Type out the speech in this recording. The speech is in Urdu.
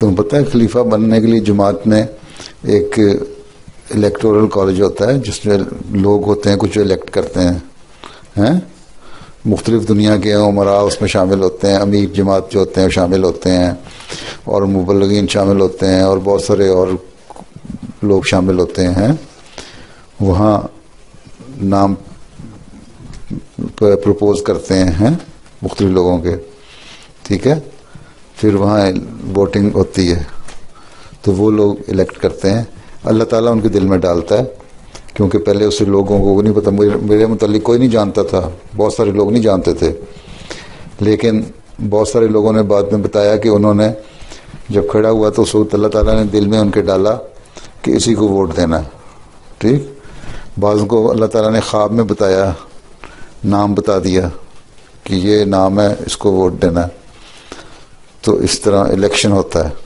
تمہیں پتہ ہے خلیفہ بننے کے لیے جماعت میں ایک الیکٹورل کالج ہوتا ہے جس میں لوگ ہوتے ہیں کچھ جو الیکٹ کرتے ہیں مختلف دنیا کے عمراء اس میں شامل ہوتے ہیں، امیر جماعت جو ہوتے ہیں شامل ہوتے ہیں، اور مبلغین شامل ہوتے ہیں، اور بہت سارے اور لوگ شامل ہوتے ہیں۔ وہاں نام پروپوز کرتے ہیں مختلف لوگوں کے، ٹھیک ہے، پھر وہاں ووٹنگ ہوتی ہے تو وہ لوگ الیکٹ کرتے ہیں۔ اللہ تعالیٰ ان کے دل میں ڈالتا ہے، کیونکہ پہلے اسے لوگوں کو نہیں پتہ، میرے متعلق کوئی نہیں جانتا تھا، بہت سارے لوگ نہیں جانتے تھے، لیکن بہت سارے لوگوں نے بعد میں بتایا کہ انہوں نے جب کھڑا ہوا تو اس وقت اللہ تعالیٰ نے دل میں ان کے ڈالا کہ اسی کو ووٹ دینا ہے، ٹھیک۔ بعض کو اللہ تعالیٰ نے خواب میں بتایا، نام بتا دیا کہ یہ نام ہے، اس کو ووٹ دینا ہے۔ تو اس طرح الیکشن ہوتا ہے۔